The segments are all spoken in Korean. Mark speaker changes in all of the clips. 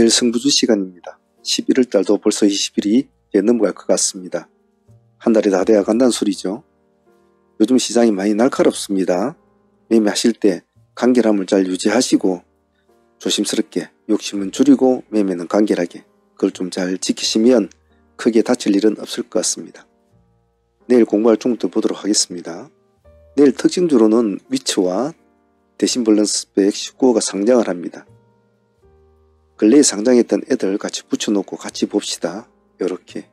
Speaker 1: 내일 승부주 시간입니다. 11월 달도 벌써 20일이 넘어갈 것 같습니다. 한 달이 다 돼야 간다는 소리죠. 요즘 시장이 많이 날카롭습니다. 매매하실 때 간결함을 잘 유지하시고 조심스럽게 욕심은 줄이고 매매는 간결하게 그걸 좀 잘 지키시면 크게 다칠 일은 없을 것 같습니다. 내일 공부할 종목들 보도록 하겠습니다. 내일 특징주로는 위치와 대신 밸런스백 19호가 상장을 합니다. 근래에 상장했던 애들 같이 붙여놓고 같이 봅시다. 요렇게.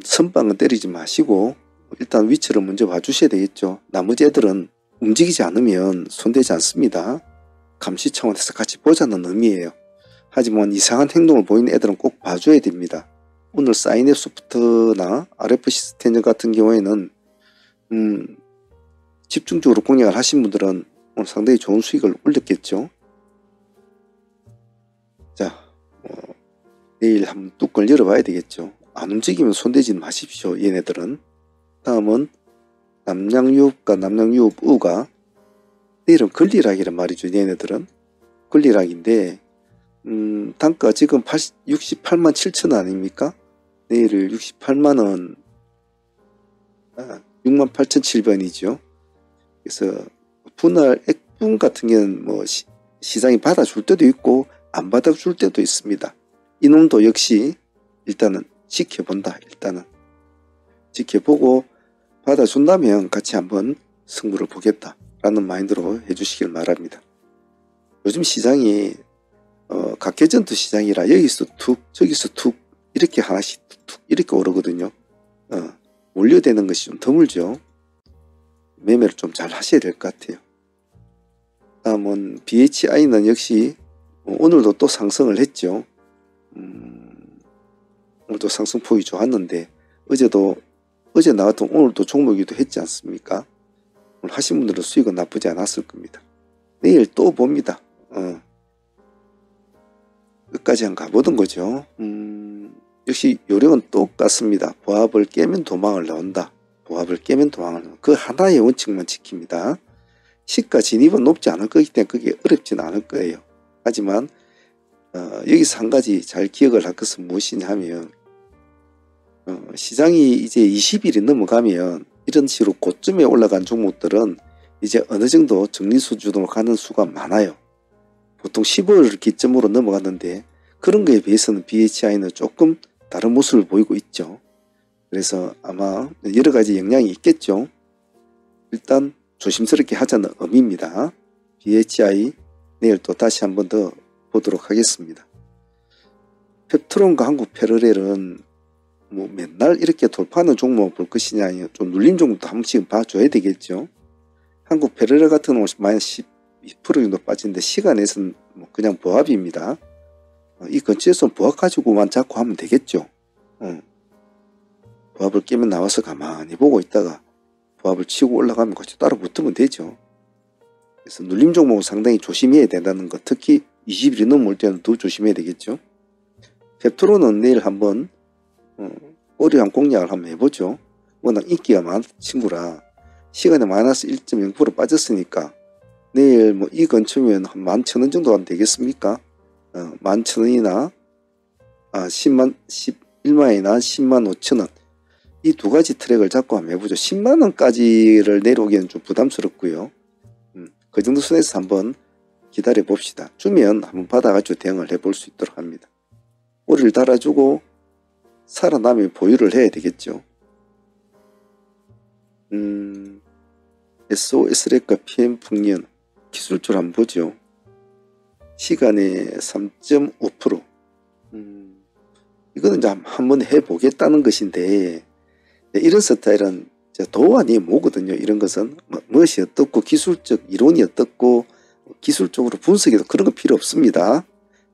Speaker 1: 선방은 때리지 마시고 일단 위치를 먼저 봐주셔야 되겠죠. 나머지 애들은 움직이지 않으면 손대지 않습니다. 감시 차원에서 같이 보자는 의미예요. 하지만 이상한 행동을 보이는 애들은 꼭 봐줘야 됩니다. 오늘 사인앱 소프트나 RFC 스탠저 같은 경우에는 집중적으로 공략을 하신 분들은 오늘 상당히 좋은 수익을 올렸겠죠. 자, 내일 한번 뚜껑을 열어봐야 되겠죠. 안 움직이면 손대지 마십시오. 얘네들은. 다음은 남양유업과 남양유업우가 내일은 권리락이란 말이죠. 얘네들은 권리락인데 단가 지금 68만 7천 원 아닙니까? 내일 68만원 6만 8,700원이죠. 그래서 분할 액분 같은 경우는 뭐 시장이 받아줄 때도 있고 안 받아줄 때도 있습니다. 이놈도 역시 일단은 지켜본다. 일단은 지켜보고 받아준다면 같이 한번 승부를 보겠다 라는 마인드로 해주시길 바랍니다. 요즘 시장이 각계전투 시장이라 여기서 툭 저기서 툭 이렇게 하나씩 툭 이렇게 오르거든요. 몰려대는 것이 좀 드물죠. 매매를 좀 잘 하셔야 될 것 같아요. 다음은 BHI는 역시 오늘도 또 상승을 했죠. 오늘도 상승폭이 좋았는데 어제 나왔던 오늘도 종목이기도 했지 않습니까? 오늘 하신 분들은 수익은 나쁘지 않았을 겁니다. 내일 또 봅니다. 끝까지 한번 가보던 거죠. 역시 요령은 똑같습니다. 보합을 깨면 도망을 나온다. 보합을 깨면 도망을 나온다. 그 하나의 원칙만 지킵니다. 시가 진입은 높지 않을 거기 때문에 그게 어렵진 않을 거예요. 하지만 여기서 한 가지 잘 기억을 할 것은 무엇이냐 하면 시장이 이제 20일이 넘어가면 이런 식으로 고점에 올라간 종목들은 이제 어느 정도 정리 수준으로 가는 수가 많아요. 보통 15일을 기점으로 넘어갔는데 그런 거에 비해서는 BHI는 조금 다른 모습을 보이고 있죠. 그래서 아마 여러 가지 영향이 있겠죠. 일단 조심스럽게 하자는 의미입니다. BHI 내일 또 다시 한번 더 보도록 하겠습니다. 펩트론과 한국 페르렐은 뭐 맨날 이렇게 돌파하는 종목을 볼 것이냐 아니면 좀 눌린 종목도 한 번씩 봐줘야 되겠죠. 한국 페르렐 같은 경우는 마이너스 12% 정도 빠지는데 시간에서는 뭐 그냥 보합입니다. 이 근처에서 보합 가지고만 자꾸 하면 되겠죠. 보합을 깨면 나와서 가만히 보고 있다가 보합을 치고 올라가면 같이 따라 붙으면 되죠. 그래서 눌림 종목은 상당히 조심해야 된다는 것, 특히 20일이 넘어올 때는 더 조심해야 되겠죠. 펩트론은 내일 한번 어려운 공략을 한번 해보죠. 워낙 인기가 많은 친구라 시간에 마이너스 1.0% 빠졌으니까 내일 뭐 이 근처면 한 11,000원 정도 하면 되겠습니까? 11,000원이나 11만이나 105,000원 이 두 가지 트랙을 잡고 한번 해보죠. 10만원까지를 내려오기에는 좀 부담스럽고요. 그 정도 선에서 한번 기다려 봅시다. 주면 한번 받아가지고 대응을 해볼 수 있도록 합니다. 꼬리를 달아주고 살아나면 보유를 해야 되겠죠. SOS렉과 PM풍년 기술적으로 한번 보죠. 시간에 3.5% 이거는 이제 한번 해보겠다는 것인데 이런 스타일은 도 아니에요 뭐거든요. 이런 것은 무엇이 어떻고 기술적 이론이 어떻고 기술적으로 분석해도 그런 거 필요 없습니다.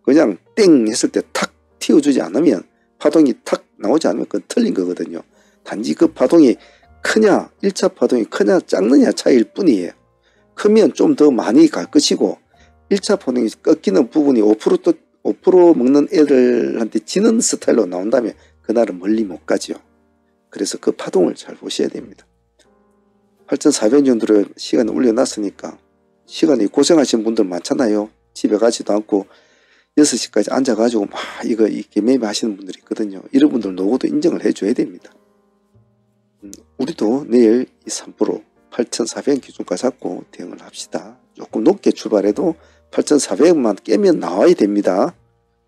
Speaker 1: 그냥 땡 했을 때 탁 튀어주지 않으면 파동이 탁 나오지 않으면 그건 틀린 거거든요. 단지 그 파동이 크냐 1차 파동이 크냐 작느냐 차이일 뿐이에요. 크면 좀 더 많이 갈 것이고 1차 파동이 꺾이는 부분이 5% 먹는 애들한테 지는 스타일로 나온다면 그날은 멀리 못 가죠. 그래서 그 파동을 잘 보셔야 됩니다. 8,400원 정도로 시간을 올려놨으니까 시간이 고생하시는 분들 많잖아요. 집에 가지도 않고 6시까지 앉아가지고 막 이렇게 매매하시는 분들이 있거든요. 이런 분들 노고도 인정을 해줘야 됩니다. 우리도 내일 이 3% 8,400원 기준가 잡고 대응을 합시다. 조금 높게 출발해도 8,400원만 깨면 나와야 됩니다.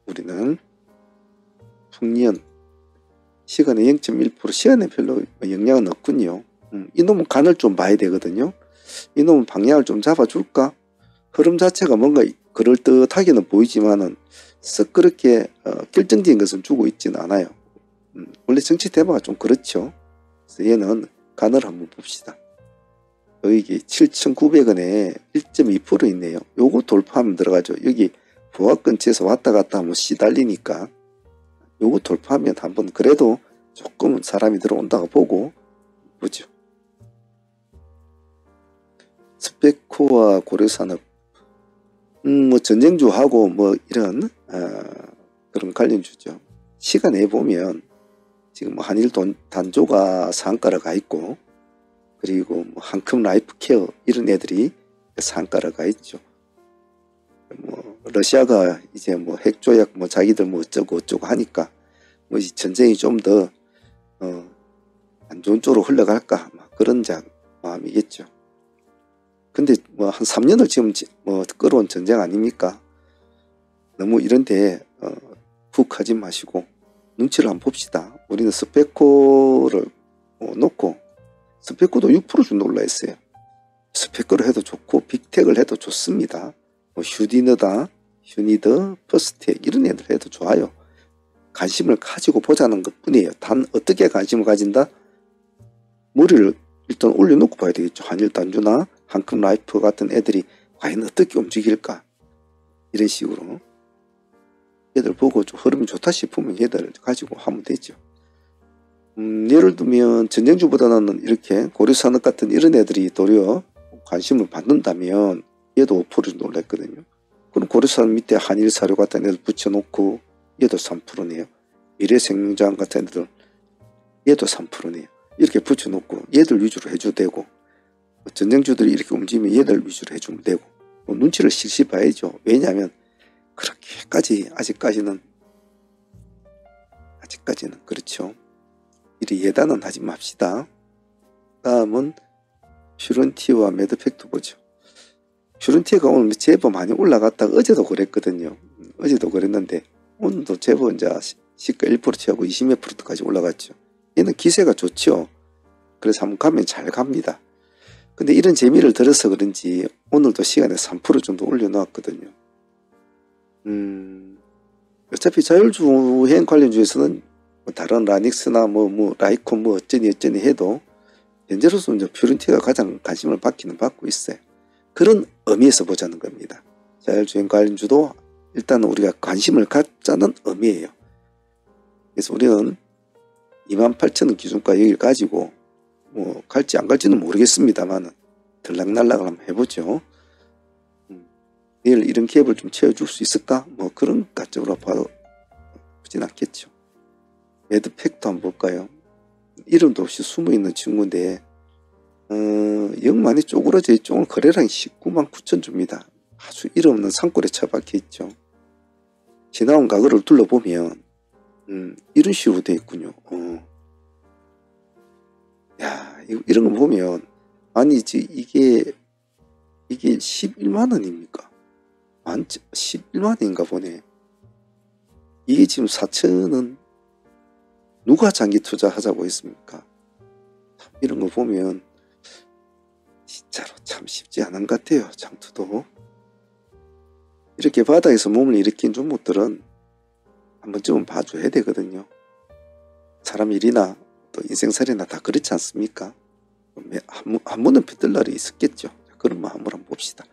Speaker 1: 우리는 풍년 시간의 0.1% 시간에 별로 영향은 없군요. 이놈은 간을 좀 봐야 되거든요. 이놈은 방향을 좀 잡아줄까? 흐름 자체가 뭔가 그럴듯하게는 보이지만은 썩 그렇게 결정적인 것은 주고 있지는 않아요. 원래 정치 테마가 좀 그렇죠. 그래서 얘는 간을 한번 봅시다. 여기 7,900원에 1.2% 있네요. 요거 돌파하면 들어가죠. 여기 부하 근처에서 왔다 갔다 하면 시달리니까 요거 돌파하면 한번 그래도 조금은 사람이 들어온다고 보고 보죠. 스페코와 고려산업 뭐 전쟁주하고 뭐 이런 그런 관련주죠. 시간에 보면 지금 뭐 한일 단조가 상가로 가 있고 그리고 뭐 한컴 라이프케어 이런 애들이 상가로 가 있죠. 뭐 러시아가 이제 뭐 핵조약 뭐 자기들 뭐 어쩌고 하니까 뭐 이 전쟁이 좀 더 안 좋은 쪽으로 흘러갈까 그런 마음이겠죠. 근데 뭐 한 3년을 지금 뭐 끌어온 전쟁 아닙니까? 너무 이런데 푹 하지 마시고 눈치를 한번 봅시다. 우리는 스페코를 놓고 스페코도 6% 정도 올라있어요. 스페코를 해도 좋고 빅텍을 해도 좋습니다. 뭐 휴디너다, 휴니더, 퍼스텍 이런 애들 해도 좋아요. 관심을 가지고 보자는 것 뿐이에요. 단 어떻게 관심을 가진다? 머리를 일단 올려놓고 봐야 되겠죠. 한일 단주나 한컴 라이프 같은 애들이 과연 어떻게 움직일까? 이런 식으로 얘들 보고 좀 흐름이 좋다 싶으면 얘들 가지고 하면 되죠. 예를 들면 전쟁주보다는 이렇게 고려산업 같은 이런 애들이 도리어 관심을 받는다면 얘도 5% 정도 올랐거든요. 그럼 고려산업 밑에 한일사료 같은 애들 붙여놓고 얘도 3%네요. 미래생명장 같은 애들 얘도 3%네요. 이렇게 붙여놓고 얘들 위주로 해줘도 되고 전쟁주들이 이렇게 움직이면 얘들 위주로 해주면 되고 눈치를 실시 봐야죠. 왜냐하면 그렇게까지 아직까지는 그렇죠. 이리 예단은 하지 맙시다. 다음은 퓨런티와 매드팩트 보죠. 퓨런티가 오늘 제법 많이 올라갔다가 어제도 그랬거든요. 어제도 그랬는데 오늘도 제법 이제 시가 1% 채우고 20몇 %까지 올라갔죠. 얘는 기세가 좋죠. 그래서 한번 가면 잘 갑니다. 근데 이런 재미를 들어서 그런지 오늘도 시간에 3% 정도 올려놓았거든요. 어차피 자율주행 관련주에서는 뭐 다른 라닉스나 뭐 라이콘 뭐 어쩌니 해도 현재로서는 이제 퓨런티가 가장 관심을 받고 있어요. 그런 의미에서 보자는 겁니다. 자율주행 관련주도 일단 우리가 관심을 갖자는 의미예요. 그래서 우리는 28,000원 기준가 여기를 가지고 뭐 갈지 안 갈지는 모르겠습니다만 들락날락을 한번 해보죠. 내일 이런 갭을 좀 채워줄 수 있을까? 뭐 그런 가적으로 봐도 보진 않겠죠. 매드팩도 한번 볼까요? 이름도 없이 숨어있는 친구인데 영 많이 쪼그러져 있죠. 오늘 거래량이 19만 9천 주입니다. 아주 이름 없는 산골에 처박혀 있죠. 지나온 가거를 둘러보면 이런 식으로 되어 있군요. 야, 이런 거 보면 아니 이게 11만 원입니까? 11만 원인가 보네. 이게 지금 4천은 누가 장기 투자하자고 했습니까? 이런 거 보면 진짜로 참 쉽지 않은 것 같아요. 장투도. 이렇게 바닥에서 몸을 일으킨 종목들은 한 번쯤은 봐줘야 되거든요. 사람 일이나 또 인생살이나 다 그렇지 않습니까? 한 번은 펴들 날이 있었겠죠. 그런 마음으로 한번 봅시다.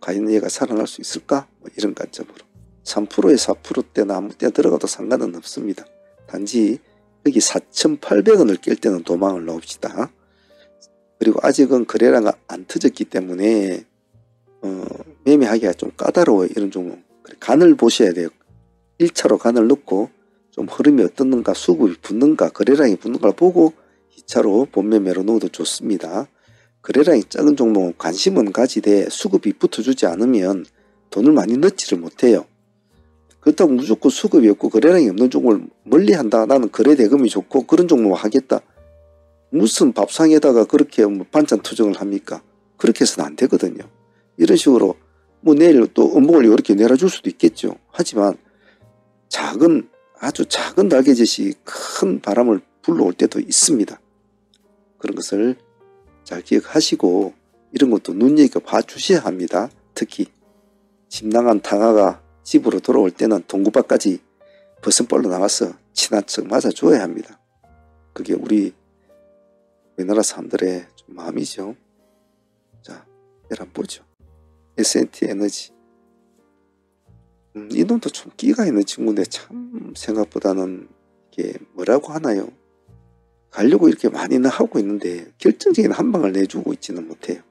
Speaker 1: 과연 얘가 살아날 수 있을까? 뭐 이런 관점으로. 3%에 4%대나 아무 때 들어가도 상관은 없습니다. 단지 여기 4,800원을 깰 때는 도망을 놓읍시다. 그리고 아직은 거래량이 안 터졌기 때문에 매매하기가 좀 까다로워요. 이런 종목. 간을 보셔야 돼요. 1차로 간을 넣고 좀 흐름이 어떻는가, 수급이 붙는가, 거래량이 붙는가를 보고 2차로 본매매로 넣어도 좋습니다. 거래량이 작은 종목은 관심은 가지되 수급이 붙어주지 않으면 돈을 많이 넣지를 못해요. 그렇다고 무조건 수급이 없고 거래량이 없는 종목을 멀리한다. 나는 거래 대금이 좋고 그런 종목을 하겠다. 무슨 밥상에다가 그렇게 뭐 반찬 투정을 합니까? 그렇게 해서는 안 되거든요. 이런 식으로 뭐 내일 또 음봉을 이렇게 내려줄 수도 있겠죠. 하지만 아주 작은 날개짓이 큰 바람을 불러올 때도 있습니다. 그런 것을 잘 기억하시고 이런 것도 눈여겨봐 주셔야 합니다. 특히 집 나간 탕아가 집으로 돌아올 때는 동구박까지 버선벌로 나와서 친한 척 맞아줘야 합니다. 그게 우리 우리나라 사람들의 좀 마음이죠. 자, 내일 한번 보죠. S&T 에너지. 이놈도 좀 끼가 있는 친구인데 참 생각보다는 이게 뭐라고 하나요? 가려고 이렇게 많이는 하고 있는데 결정적인 한 방을 내주고 있지는 못해요.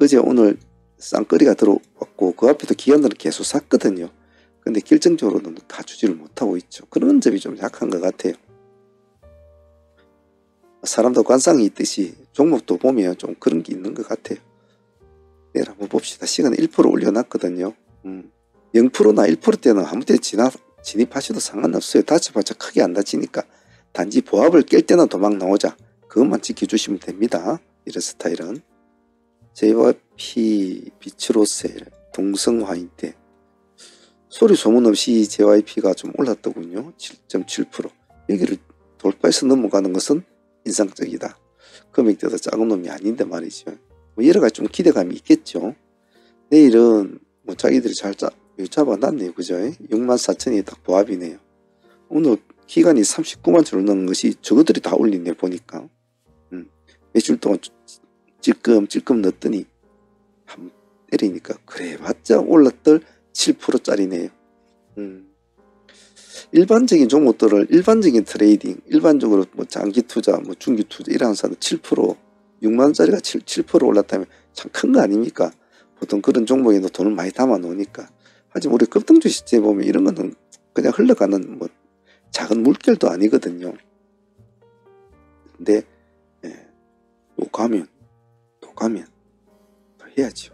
Speaker 1: 어제 오늘 쌍거리가 들어왔고 그 앞에도 기관들은 계속 샀거든요. 근데 결정적으로는 가주지를 못하고 있죠. 그런 점이 좀 약한 것 같아요. 사람도 관상이 있듯이 종목도 보면 좀 그런 게 있는 것 같아요. 내일 한번 봅시다. 시간에 1% 올려놨거든요. 0%나 1%대는 아무 때 진입하셔도 상관없어요. 다쳐봤자 크게 안 다치니까. 단지 보합을 깰 때는 도망 나오자. 그것만 지켜주시면 됩니다. 이런 스타일은. JYP, 비츠로셀, 동성화인대. 소리 소문 없이 JYP가 좀 올랐더군요. 7.7%. 여기를 돌파해서 넘어가는 것은 인상적이다. 금액대도 작은 놈이 아닌데 말이죠. 뭐 여러 가지 좀 기대감이 있겠죠. 내일은 뭐 자기들이 잘 잡아놨네요. 그죠? 64,000이 딱 보합이네요. 오늘 기간이 39만짜리 넣는 것이 저것들이 다 올리네 보니까. 며칠 동안 찔끔찔끔 넣었더니 한 때리니까 그래 봤자 올랐들 7%짜리네요. 일반적인 종목들을 일반적인 트레이딩, 일반적으로 뭐 장기 투자, 뭐 중기 투자 이런 사람은 7%, 6만원짜리가 7% 올랐다면 참 큰 거 아닙니까? 보통 그런 종목에도 돈을 많이 담아 놓으니까. 하지만 우리 급등주 시장에 보면 이런 거는 그냥 흘러가는 뭐 작은 물결도 아니거든요. 근데 또 가면 또 해야죠.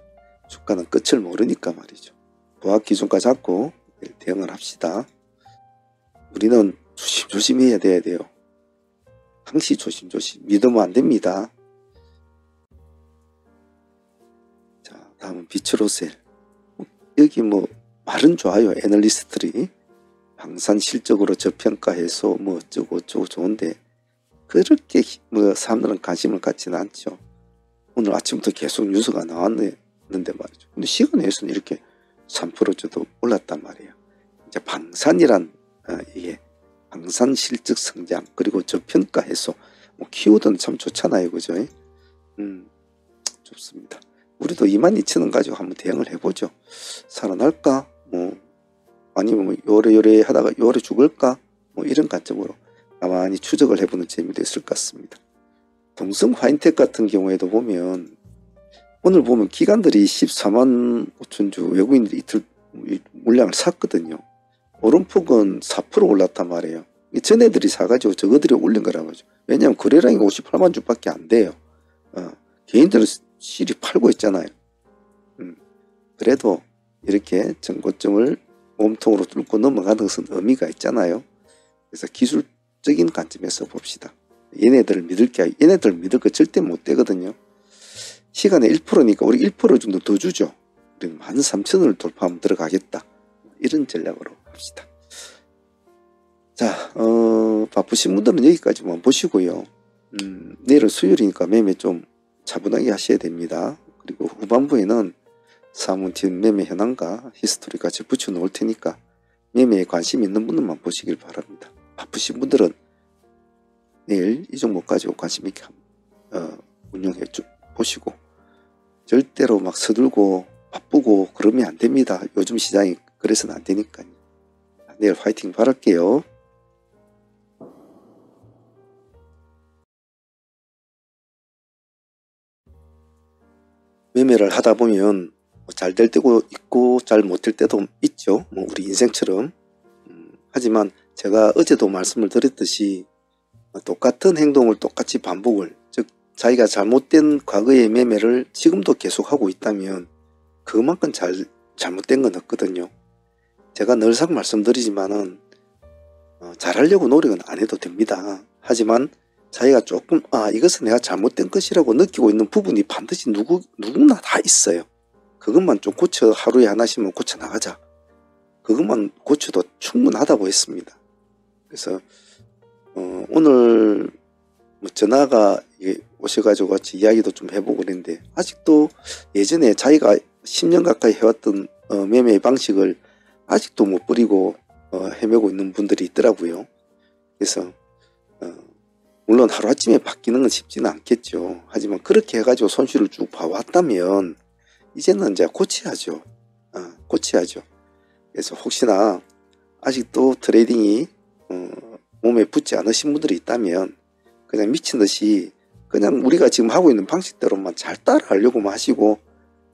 Speaker 1: 주가는 끝을 모르니까 말이죠. 보합 기준가 잡고 대응을 합시다. 우리는 조심해야 돼요. 항시 조심조심. 믿으면 안 됩니다. 자, 다음은 비츠로셀. 여기 뭐 말은 좋아요. 애널리스트들이 방산 실적으로 저평가해서 뭐 어쩌고 좋은데 그렇게 뭐 사람들은 관심을 갖지는 않죠. 오늘 아침부터 계속 뉴스가 나왔는데 말이죠. 근데 시간에서는 이렇게 3%도 올랐단 말이에요. 이제 방산이란 이게 방산 실적 성장 그리고 저평가해서 뭐 키워드는 참 좋잖아요. 그죠? 좋습니다. 우리도 22,000원 가지고 한번 대응을 해보죠. 살아날까? 뭐 아니면 뭐 요래 하다가 요래 죽을까? 뭐 이런 관점으로 가만히 추적을 해보는 재미도 있을 것 같습니다. 동성화인텍 같은 경우에도 보면 오늘 보면 기관들이 14만 5천주 외국인들이 이틀 물량을 샀거든요. 오름폭은 4% 올랐단 말이에요. 전애들이 사가지고 저거들이 올린 거란 말이죠. 왜냐하면 거래량이 58만 주밖에 안 돼요. 개인들은 실이 팔고 있잖아요. 그래도 이렇게 전고점을 몸통으로 뚫고 넘어가는 것은 의미가 있잖아요. 그래서 기술적인 관점에서 봅시다. 얘네들을 믿을 거 절대 못 되거든요. 시간에 1%니까 우리 1% 정도 더 주죠. 우리는 13,000원을 돌파하면 들어가겠다. 이런 전략으로 합시다. 자, 바쁘신 분들은 여기까지만 보시고요. 내일은 수요일이니까 매매 좀 차분하게 하셔야 됩니다. 그리고 후반부에는 사문팀 매매 현황과 히스토리 같이 붙여놓을 테니까 매매에 관심 있는 분들만 보시길 바랍니다. 바쁘신 분들은 내일 이 종목 가지고 관심 있게 운영해 보시고 절대로 막 서둘고 바쁘고 그러면 안 됩니다. 요즘 시장이 그래서는 안 되니까요. 내일 화이팅 바랄게요. 매매를 하다 보면 잘 될 때도 있고 잘 못 될 때도 있죠. 뭐 우리 인생처럼. 하지만 제가 어제도 말씀을 드렸듯이 똑같은 행동을 똑같이 반복을, 즉 자기가 잘못된 과거의 매매를 지금도 계속하고 있다면 그만큼 잘못된 건 없거든요. 제가 늘상 말씀드리지만은 잘하려고 노력은 안 해도 됩니다. 하지만 자기가 조금 이것은 내가 잘못된 것이라고 느끼고 있는 부분이 반드시 누구나 다 있어요. 그것만 좀 고쳐 하루에 하나씩만 고쳐 나가자. 그것만 고쳐도 충분하다고 했습니다. 그래서 오늘 전화가 오셔가지고 같이 이야기도 좀 해보고 그랬는데 아직도 예전에 자기가 10년 가까이 해왔던 매매 방식을 아직도 못 버리고 헤매고 있는 분들이 있더라고요. 그래서 물론 하루아침에 바뀌는 건 쉽지는 않겠죠. 하지만 그렇게 해가지고 손실을 쭉 봐왔다면 이제는 이제 고쳐야죠. 고쳐야죠. 그래서 혹시나 아직도 트레이딩이 몸에 붙지 않으신 분들이 있다면 그냥 미친 듯이 그냥 우리가 지금 하고 있는 방식대로만 잘 따라하려고만 하시고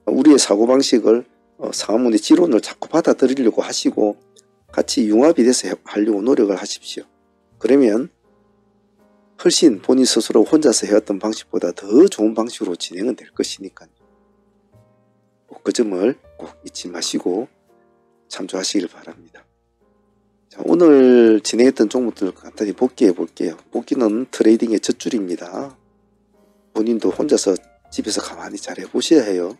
Speaker 1: 우리의 사고방식을 상하문의 지론을 자꾸 받아들이려고 하시고 같이 융합이 돼서 하려고 노력을 하십시오. 그러면 훨씬 본인 스스로 혼자서 해왔던 방식보다 더 좋은 방식으로 진행은 될 것이니까요. 그 점을 꼭 잊지 마시고 참조하시길 바랍니다. 자, 오늘 진행했던 종목들 간단히 복귀해 볼게요. 복귀는 트레이딩의 젖줄입니다. 본인도 혼자서 집에서 가만히 잘 해보셔야 해요.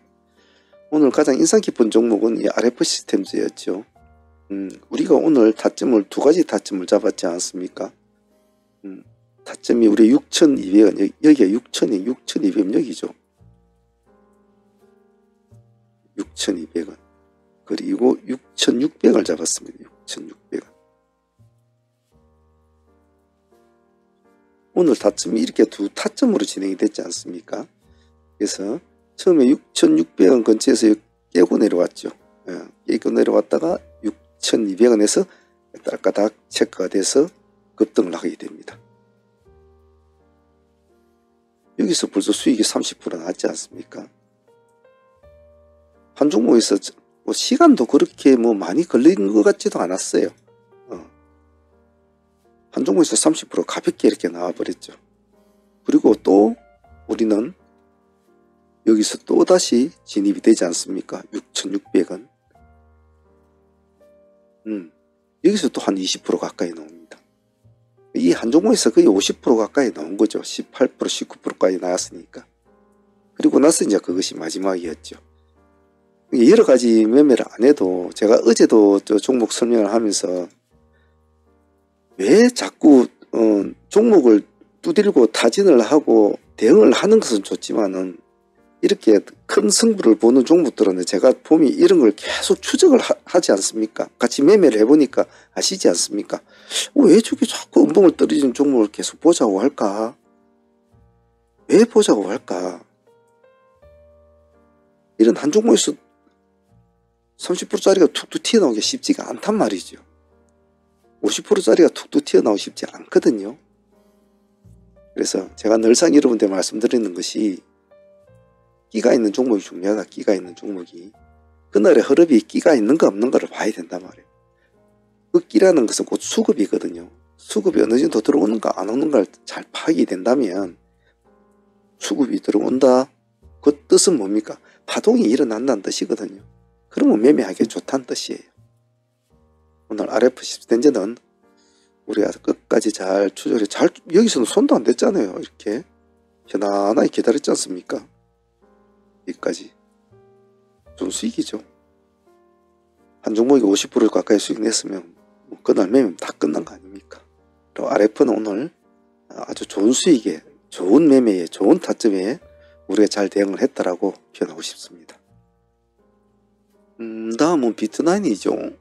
Speaker 1: 오늘 가장 인상 깊은 종목은 이 RF 시스템즈였죠. 우리가 오늘 타점을 두 가지 타점을 잡았지 않았습니까? 타점이 우리 6,200원, 여기가 6,000이 6,200원 여기죠. 6,200원. 그리고 6,600원을 잡았습니다. 6,600원. 오늘 타점이 이렇게 두 타점으로 진행이 됐지 않습니까? 그래서 처음에 6,600원 근처에서 깨고 내려왔죠. 깨고 내려왔다가 6,200원에서 딸까닥 체크가 돼서 급등을 하게 됩니다. 여기서 벌써 수익이 30% 나왔지 않습니까? 한 종목에서 시간도 그렇게 많이 걸린 것 같지도 않았어요. 한 종목에서 30% 가볍게 이렇게 나와버렸죠. 그리고 또 우리는 여기서 또 다시 진입이 되지 않습니까? 6,600원. 여기서 또 한 20% 가까이 나옵니다. 이 한 종목에서 거의 50% 가까이 나온 거죠. 18%, 19%까지 나왔으니까. 그리고 나서 이제 그것이 마지막이었죠. 여러 가지 매매를 안 해도 제가 어제도 저 종목 설명을 하면서 왜 자꾸 종목을 두들고 타진을 하고 대응을 하는 것은 좋지만은 이렇게 큰 승부를 보는 종목들은 제가 보면 이런 걸 계속 추적을 하지 않습니까? 같이 매매를 해보니까 아시지 않습니까? 왜 저게 자꾸 음봉을 떨어지는 종목을 계속 보자고 할까? 왜 보자고 할까? 이런 한 종목에서 30%짜리가 툭툭 튀어나오기 쉽지가 않단 말이죠. 50%짜리가 툭툭 튀어나오기 쉽지 않거든요. 그래서 제가 늘상 여러분들 말씀드리는 것이 끼가 있는 종목이 중요하다. 끼가 있는 종목이. 그날의 흐름이 끼가 있는가 없는가를 봐야 된단 말이에요. 그 끼라는 것은 곧 수급이거든요. 수급이 어느 정도 들어오는가 안 오는가를 잘 파악이 된다면 수급이 들어온다. 그 뜻은 뭡니까? 파동이 일어난다는 뜻이거든요. 그러면 매매하기 좋다는 뜻이에요. 오늘 RF 시스템즈는 우리가 끝까지 잘 추적해 여기서는 손도 안 댔잖아요. 이렇게 편안하게 기다렸지 않습니까? 여기까지 좀 수익이죠. 한 종목이 50% 가까이 수익 냈으면 그날 매매면 다 끝난 거 아닙니까? 그리고 RF는 오늘 아주 좋은 수익에 좋은 매매에 좋은 타점에 우리가 잘 대응을 했다라고 표현하고 싶습니다. 다음은 비트9이죠.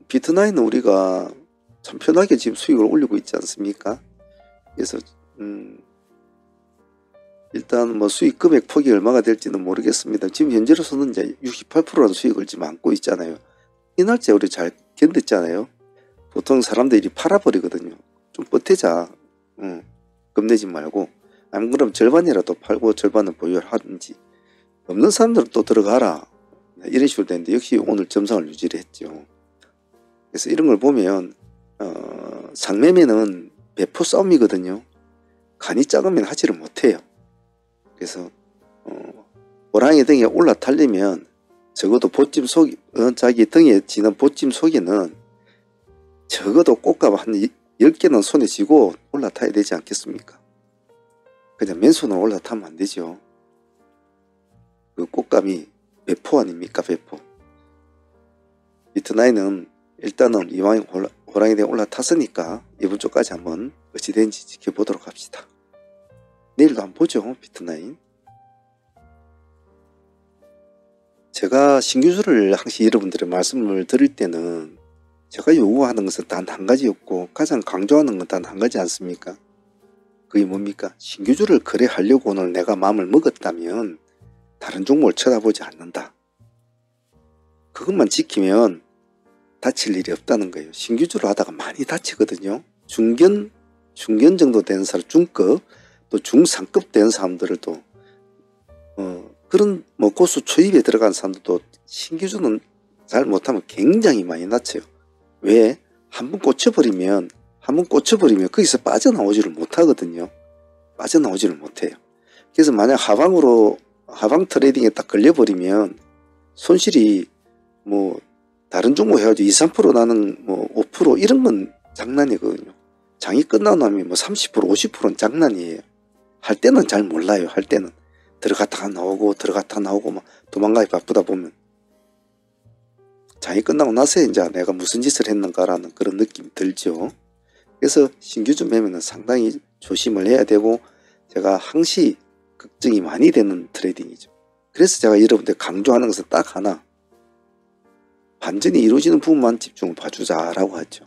Speaker 1: 비트9은 우리가 참 편하게 지금 수익을 올리고 있지 않습니까? 그래서 일단 수익 금액 폭이 얼마가 될지는 모르겠습니다. 지금 현재로서는 이제 68%라는 수익을 지금 안고 있잖아요. 이날째 우리 잘 견뎠잖아요. 보통 사람들이 팔아버리거든요. 좀 버티자. 겁내지 말고. 안 그럼 절반이라도 팔고 절반은 보유를 하든지. 없는 사람들은 또 들어가라. 이런 식으로 되는데 역시 오늘 점상을 유지를 했죠. 그래서 이런 걸 보면 상매매는 배포 싸움이거든요. 간이 작으면 하지를 못해요. 그래서 호랑이 등에 올라타려면 적어도 보찜 속 자기 등에 지는 보찜 속에는 적어도 꽃감 한 10개는 손에 쥐고 올라타야 되지 않겠습니까? 그냥 맨손으로 올라타면 안 되죠. 그 꽃감이 배포 아닙니까? 배포. 미트나이는 일단은 이왕 호랑이 등에 올라탔으니까 이번 주까지 한번 어찌된지 지켜보도록 합시다. 내일도 한번 보죠. 비트나인. 제가 신규주를 항상 여러분들의 말씀을 드릴 때는 제가 요구하는 것은 단 한 가지였고 가장 강조하는 건 단 한 가지 않습니까? 그게 뭡니까? 신규주를 거래하려고 오늘 내가 마음을 먹었다면 다른 종목을 쳐다보지 않는다. 그것만 지키면 다칠 일이 없다는 거예요. 신규주를 하다가 많이 다치거든요. 중견 정도 되는 사람, 중급 또 중상급 되는 사람들도 그런 뭐 고수 초입에 들어간 사람들도 신규주는 잘 못하면 굉장히 많이 다쳐요. 왜? 한번 꽂혀버리면 거기서 빠져나오지를 못하거든요. 빠져나오지를 못해요. 그래서 만약 하방 트레이딩에 딱 걸려버리면 손실이 뭐 다른 종목 해가지고 2, 3% 나는 뭐 5% 이런 건 장난이거든요. 장이 끝나고 나면 뭐 30%, 50%는 장난이에요. 할 때는 잘 몰라요. 할 때는 들어갔다가 나오고 막 도망가기 바쁘다 보면 장이 끝나고 나서 이제 내가 무슨 짓을 했는가라는 그런 느낌이 들죠. 그래서 신규주 매매는 상당히 조심을 해야 되고 제가 항시 걱정이 많이 되는 트레이딩이죠. 그래서 제가 여러분들 강조하는 것은 딱 하나, 반전이 이루어지는 부분만 집중을 봐주자라고 하죠.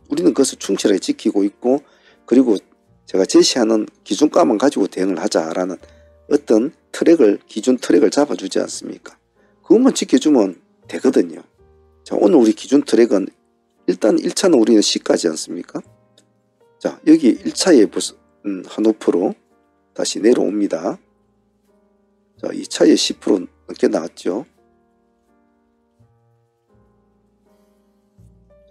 Speaker 1: 우리는 그것을 충실하게 지키고 있고, 그리고 제가 제시하는 기준가만 가지고 대응을 하자라는 어떤 기준 트랙을 잡아주지 않습니까? 그것만 지켜주면 되거든요. 자, 오늘 우리 기준 트랙은 일단 1차는 우리는 C까지 않습니까? 자, 여기 1차에 한 5% 다시 내려옵니다. 자, 2차에 10% 넘게 나왔죠.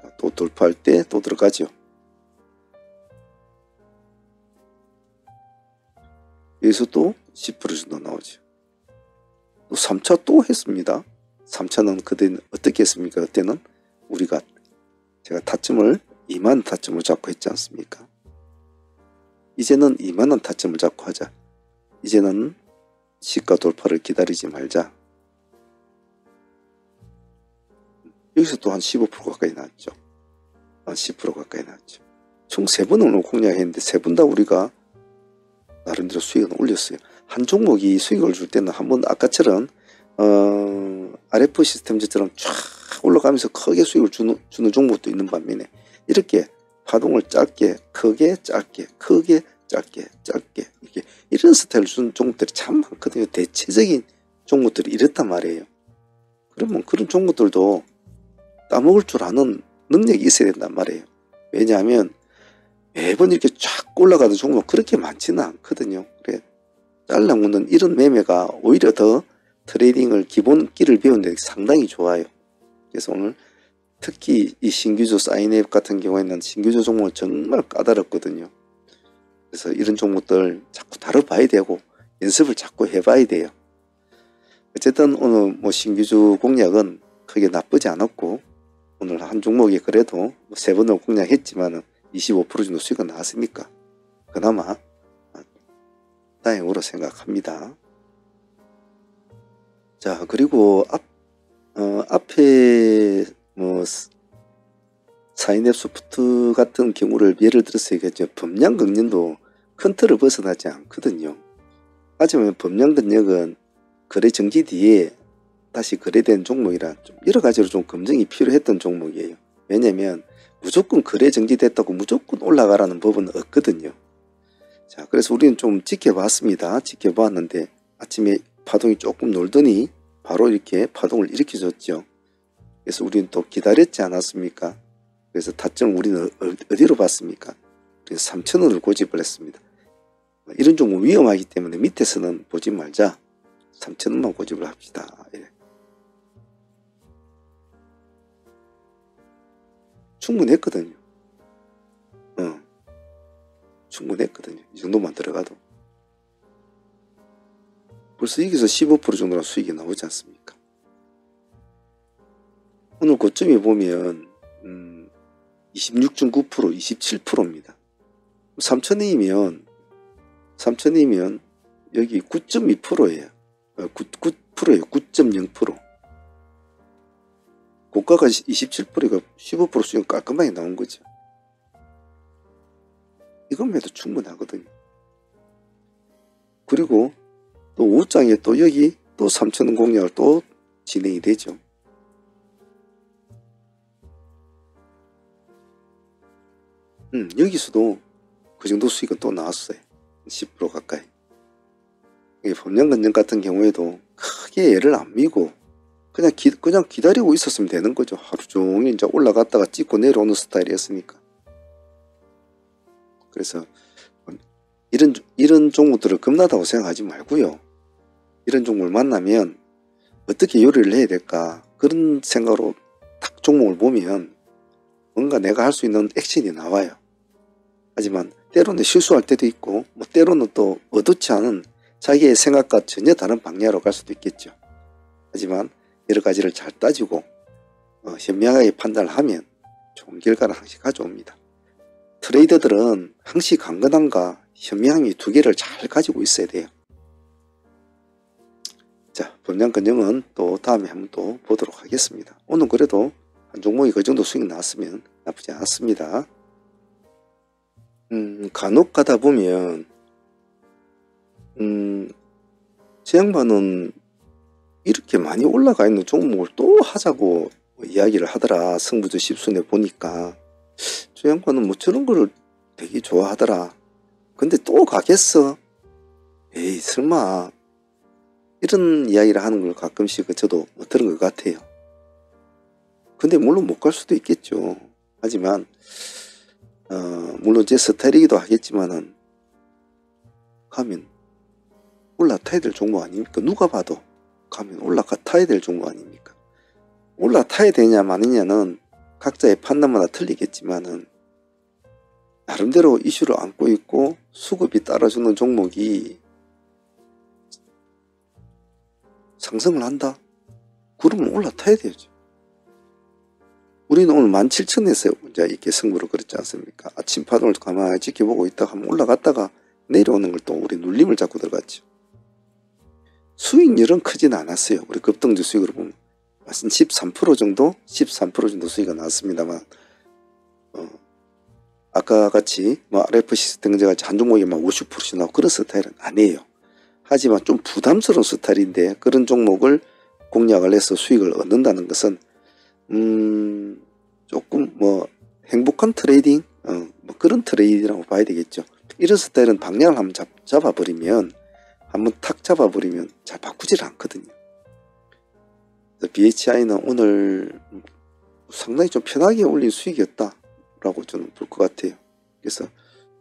Speaker 1: 자, 또 돌파할 때 또 들어가죠. 여기서 또 10% 정도 나오죠. 또 3차 또 했습니다. 3차는 그때는 어떻게 했습니까? 그때는 제가 타점을 2만 타점을 잡고 했지 않습니까? 이제는 2만원 타점을 잡고 하자. 이제는 시가 돌파를 기다리지 말자. 여기서 또 한 15% 가까이 나왔죠. 한 10% 가까이 나왔죠. 총 3번을 오늘 공략했는데 3번 다 우리가 나름대로 수익을 올렸어요. 한 종목이 수익을 줄 때는 한번 아까처럼 RF 시스템처럼 쫙 올라가면서 크게 수익을 주는 종목도 있는 반면에 이렇게 파동을 짧게 크게 짧게 크게 짧게 짧게 이런 스타일을 주는 종목들이 참 많거든요. 대체적인 종목들이 이렇단 말이에요. 그러면 그런 종목들도 따먹을 줄 아는 능력이 있어야 된단 말이에요. 왜냐하면 매번 이렇게 쫙 올라가는 종목 그렇게 많지는 않거든요. 그래 잘라먹는 이런 매매가 오히려 더 트레이딩을 기본기를 배우는 데 상당히 좋아요. 그래서 오늘 특히 이 신규주 사인앱 같은 경우에는 신규주 종목을 정말 까다롭거든요. 그래서 이런 종목들 자꾸 다뤄봐야 되고 연습을 자꾸 해봐야 돼요. 어쨌든 오늘 뭐 신규주 공략은 크게 나쁘지 않았고 오늘 한 종목이 그래도 3번을 공략했지만 25% 정도 수익은 나왔으니까 그나마 다행으로 생각합니다. 자, 그리고 앞에 뭐 사인앱 소프트 같은 경우를 예를 들어서 얘기했죠. 범량근역도 큰 틀을 벗어나지 않거든요. 하지만 범량근역은 거래 정지 뒤에 다시 거래된 종목이라 좀 여러 가지로 좀 검증이 필요했던 종목이에요. 왜냐면 무조건 거래 정지됐다고 무조건 올라가라는 법은 없거든요. 자, 그래서 우리는 좀 지켜봤습니다. 지켜봤는데 아침에 파동이 조금 놀더니 바로 이렇게 파동을 일으켜줬죠. 그래서 우리는 또 기다렸지 않았습니까? 그래서 타점 우리는 어디로 봤습니까? 그래서 3,000원을 고집을 했습니다. 이런 종목 위험하기 때문에 밑에서는 보지 말자. 3,000원만 고집을 합시다. 예. 충분했거든요. 충분했거든요. 이 정도만 들어가도. 벌써 여기서 15% 정도나 수익이 나오지 않습니까? 오늘 고점에 보면 26.9%, 27%입니다. 3,000원이면 여기 9.2%예요. 9%예요. 9.0%. 고가가 27%가 15% 수익 깔끔하게 나온 거죠. 이것만 해도 충분하거든요. 그리고 또 5장에 또 여기 또 3,000원 공략을 또 진행이 되죠. 여기서도 그 정도 수익은 또 나왔어요. 10% 가까이. 법령근정 같은 경우에도 크게 애를 안 미고 그냥 기다리고 있었으면 되는 거죠. 하루 종일 이제 올라갔다가 찍고 내려오는 스타일이었으니까. 그래서 이런 종목들을 겁나다고 생각하지 말고요. 이런 종목을 만나면 어떻게 요리를 해야 될까 그런 생각으로 딱 종목을 보면 뭔가 내가 할 수 있는 액션이 나와요. 하지만 때로는 실수할 때도 있고 때로는 또 의도치 않은 자기의 생각과 전혀 다른 방향으로 갈 수도 있겠죠. 하지만 여러 가지를 잘 따지고 현명하게 판단을 하면 좋은 결과를 항상 가져옵니다. 트레이더들은 항시 강건함과 현명함이 두 개를 잘 가지고 있어야 돼요. 자, 법량근정은 또 다음에 한번 또 보도록 하겠습니다. 오늘 그래도 한 종목이 그 정도 수익 나왔으면 나쁘지 않았습니다. 간혹 가다 보면 제 양반은 이렇게 많이 올라가 있는 종목을 또 하자고 이야기를 하더라. 승부조 10순에 보니까 저 양반은 뭐 저런 거를 되게 좋아하더라. 근데 또 가겠어? 에이 설마. 이런 이야기를 하는 걸 가끔씩 저도 들은 것 같아요. 근데 물론 못 갈 수도 있겠죠. 하지만 물론 제 스타일이기도 하겠지만은 가면 올라타야 될 종목 아닙니까? 누가 봐도 가면 올라타야 될 종목 아닙니까? 올라타야 되냐 마느냐는 각자의 판단마다 틀리겠지만은 나름대로 이슈를 안고 있고 수급이 따라주는 종목이 상승을 한다? 그러면 올라타야 되죠. 우리는 오늘 17,000에서 이제 이렇게 승부를 걸었지 않습니까? 아침 파동을 가만히 지켜보고 있다가 한번 올라갔다가 내려오는 걸 또 우리 눌림을 잡고 들어갔죠. 수익률은 크진 않았어요. 우리 급등주 수익으로 보면 13% 정도 수익이 나왔습니다만 아까 같이 RFC 등재같이 한 종목에 50%씩 나오고 그런 스타일은 아니에요. 하지만 좀 부담스러운 스타일인데 그런 종목을 공략을 해서 수익을 얻는다는 것은 조금 행복한 트레이딩 그런 트레이딩이라고 봐야 되겠죠. 이런 스타일은 방향을 한번 잡아버리면 한번 탁 잡아버리면 잘 바꾸질 않거든요. BHI는 오늘 상당히 좀 편하게 올린 수익이었다 라고 저는 볼 것 같아요. 그래서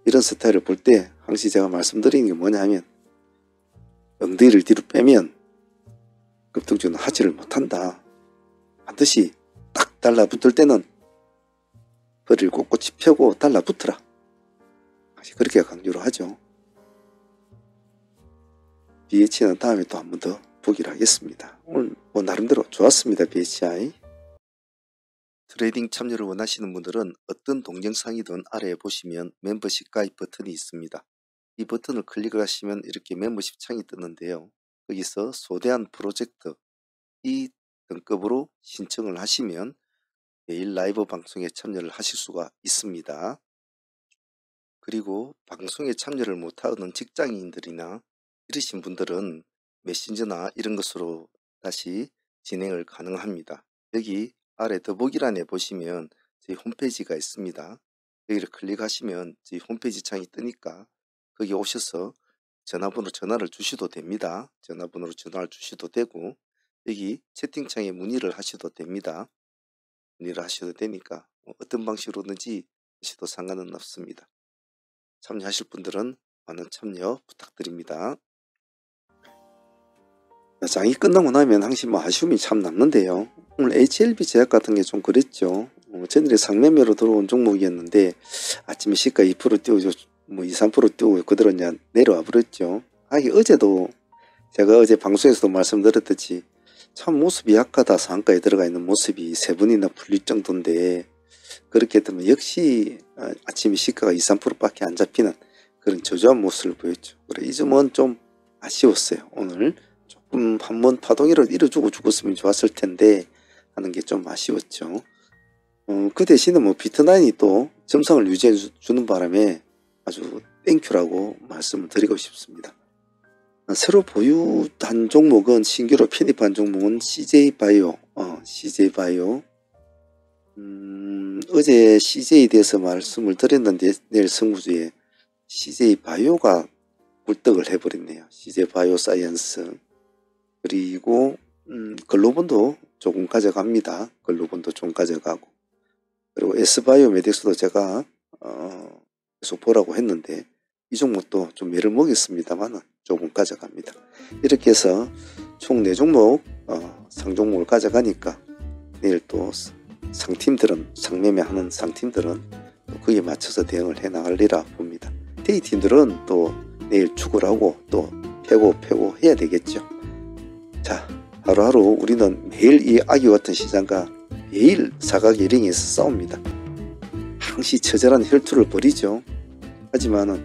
Speaker 1: 이런 스타일을 볼 때 항상 제가 말씀드리는 게 뭐냐 하면 엉덩이를 뒤로 빼면 급등주는 하지를 못한다. 반드시 딱 달라붙을 때는 허리를 꼿꼿이 펴고 달라붙어라. 그렇게 강조를 하죠. BHI는 다음에 또 한 번 더 보기로 하겠습니다. 오늘 나름대로 좋았습니다. BHI. 트레이딩 참여를 원하시는 분들은 어떤 동영상이든 아래에 보시면 멤버십 가입 버튼이 있습니다. 이 버튼을 클릭하시면 이렇게 멤버십 창이 뜨는데요. 여기서 소대한 프로젝트 이 등급으로 신청을 하시면 매일 라이브 방송에 참여를 하실 수가 있습니다. 그리고 방송에 참여를 못하는 직장인들이나 이러신 분들은 메신저나 이런 것으로 다시 진행을 가능합니다. 여기 아래 더보기란에 보시면 저희 홈페이지가 있습니다. 여기를 클릭하시면 저희 홈페이지 창이 뜨니까 거기 오셔서 전화를 주셔도 됩니다. 전화번호로 전화를 주셔도 되고 여기 채팅창에 문의를 하셔도 됩니다. 문의를 하셔도 되니까 어떤 방식으로든지 하셔도 상관은 없습니다. 참여하실 분들은 많은 참여 부탁드립니다. 장이 끝나고 나면 항상 아쉬움이 참 남는데요. 오늘 HLB 제약 같은 게 좀 그랬죠. 저들이 상매매로 들어온 종목이었는데 아침에 시가 2% 띄우고 2, 3% 띄우고 그대로 그냥 내려와 버렸죠. 어제도 제가 어제 방송에서도 말씀드렸듯이 참 모습이 약하다 상한가에 들어가 있는 모습이 세 번이나 풀릴 정도인데 그렇게 되면 역시 아침에 시가가 2, 3%밖에 안 잡히는 그런 저조한 모습을 보였죠. 그래 이 점은 좀 아쉬웠어요. 오늘 조금 한번 파동이라도 이뤄주고 죽었으면 좋았을 텐데 하는 게 좀 아쉬웠죠. 그 대신에 뭐 비트나인이 또 점상을 유지해 주는 바람에 아주 땡큐라고 말씀을 드리고 싶습니다. 새로 보유한 종목은 신규로 편입한 종목은 CJ바이오, 어제 CJ에 대해서 말씀을 드렸는데 내일 성구주에 CJ바이오가 굴떡을 해버렸네요. CJ바이오사이언스. 그리고 글로본도 조금 가져갑니다. 글로본도 좀 가져가고. 그리고 S바이오메딕스도 제가 계속 보라고 했는데 이 종목도 좀 매를 먹였습니다만 조금 가져갑니다. 이렇게 해서 총 4종목 상종목을 가져가니까 내일 또 상팀들은 상매매하는 상팀들은 또 거기에 맞춰서 대응을 해 나갈리라 봅니다. 데이팀들은 또 내일 축을 또 패고 해야 되겠죠. 자, 하루하루 우리는 매일 이 아기 같은 시장과 매일 사각의 링에서 싸웁니다. 항시 처절한 혈투를 벌이죠. 하지만은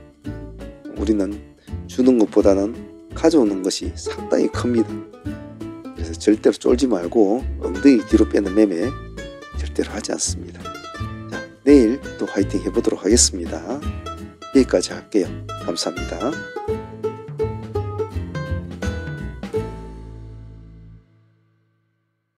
Speaker 1: 우리는 주는 것보다는 가져오는 것이 상당히 큽니다. 그래서 절대로 쫄지 말고 엉덩이 뒤로 빼는 매매 절대로 하지 않습니다. 자, 내일 또 화이팅 해보도록 하겠습니다. 여기까지 할게요. 감사합니다.